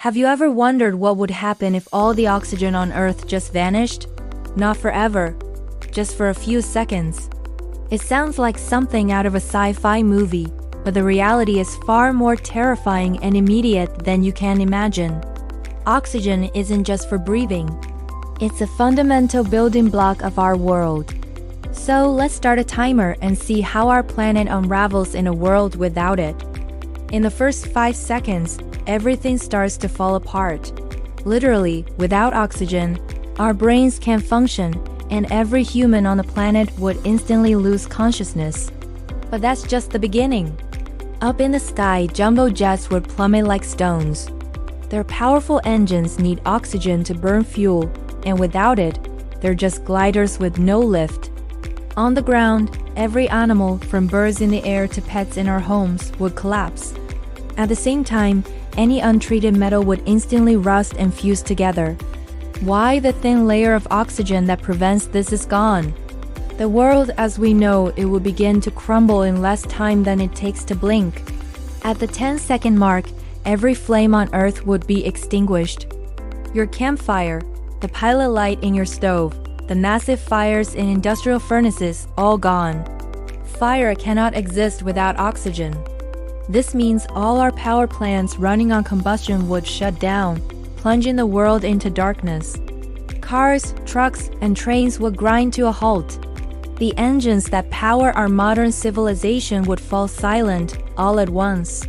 Have you ever wondered what would happen if all the oxygen on Earth just vanished? Not forever, just for a few seconds. It sounds like something out of a sci-fi movie, but the reality is far more terrifying and immediate than you can imagine. Oxygen isn't just for breathing. It's a fundamental building block of our world. So let's start a timer and see how our planet unravels in a world without it. In the first 5 seconds, everything starts to fall apart. Literally, without oxygen, our brains can't function, and every human on the planet would instantly lose consciousness. But that's just the beginning. Up in the sky, jumbo jets would plummet like stones. Their powerful engines need oxygen to burn fuel, and without it, they're just gliders with no lift. On the ground, every animal, from birds in the air to pets in our homes, would collapse. At the same time, any untreated metal would instantly rust and fuse together. Why the thin layer of oxygen that prevents this is gone? The world as we know it will begin to crumble in less time than it takes to blink. At the 10-second mark, every flame on Earth would be extinguished. Your campfire, the pilot light in your stove, the massive fires in industrial furnaces, all gone. Fire cannot exist without oxygen. This means all our power plants running on combustion would shut down, plunging the world into darkness. Cars, trucks, and trains would grind to a halt. The engines that power our modern civilization would fall silent all at once.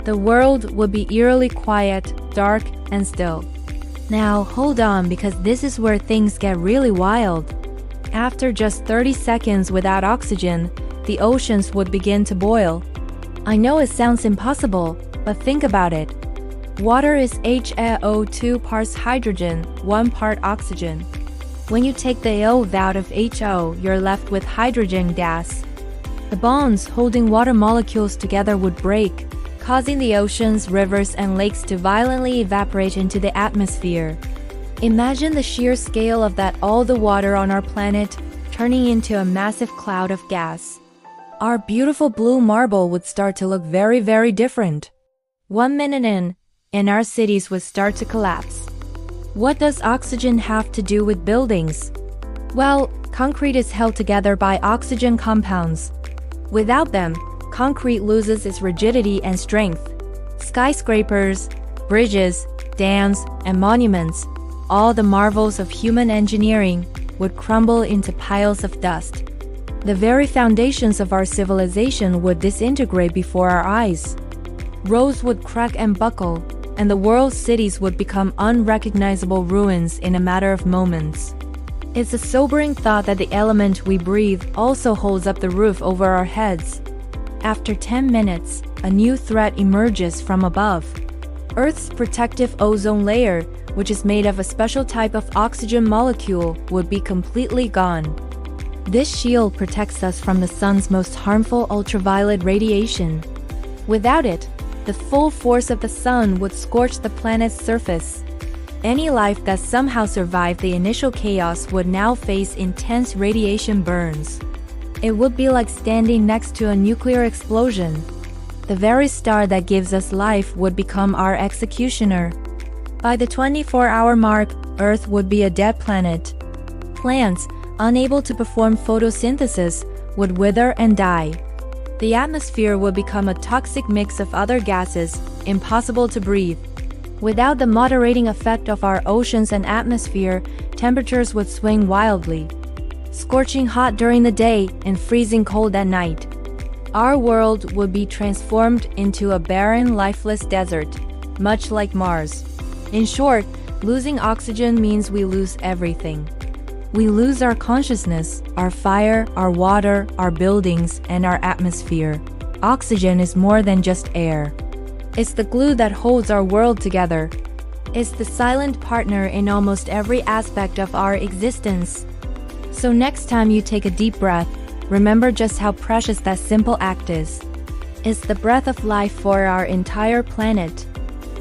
The world would be eerily quiet, dark, and still. Now hold on, because this is where things get really wild. After just 30 seconds without oxygen, the oceans would begin to boil. I know it sounds impossible, but think about it. Water is HAO2 parts hydrogen, 1 part oxygen. When you take the O out of HO, you're left with hydrogen gas. The bonds holding water molecules together would break, causing the oceans, rivers, and lakes to violently evaporate into the atmosphere. Imagine the sheer scale of that, all the water on our planet turning into a massive cloud of gas. Our beautiful blue marble would start to look very, very different. 1 minute in, and our cities would start to collapse. What does oxygen have to do with buildings? Well, concrete is held together by oxygen compounds. Without them, concrete loses its rigidity and strength. Skyscrapers, bridges, dams, and monuments, all the marvels of human engineering, would crumble into piles of dust. The very foundations of our civilization would disintegrate before our eyes. Roads would crack and buckle, and the world's cities would become unrecognizable ruins in a matter of moments. It's a sobering thought that the element we breathe also holds up the roof over our heads. After 10 minutes, a new threat emerges from above. Earth's protective ozone layer, which is made of a special type of oxygen molecule, would be completely gone. This shield protects us from the sun's most harmful ultraviolet radiation. Without it, the full force of the sun would scorch the planet's surface. Any life that somehow survived the initial chaos would now face intense radiation burns. It would be like standing next to a nuclear explosion. The very star that gives us life would become our executioner. By the 24-hour mark, Earth would be a dead planet. Plants, unable to perform photosynthesis, would wither and die. The atmosphere would become a toxic mix of other gases, impossible to breathe. Without the moderating effect of our oceans and atmosphere, temperatures would swing wildly. Scorching hot during the day and freezing cold at night. Our world would be transformed into a barren, lifeless desert, much like Mars. In short, losing oxygen means we lose everything. We lose our consciousness, our fire, our water, our buildings, and our atmosphere. Oxygen is more than just air. It's the glue that holds our world together. It's the silent partner in almost every aspect of our existence. So next time you take a deep breath, remember just how precious that simple act is. It's the breath of life for our entire planet.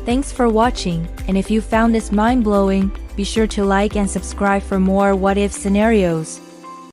Thanks for watching, and if you found this mind-blowing, be sure to like and subscribe for more what-if scenarios.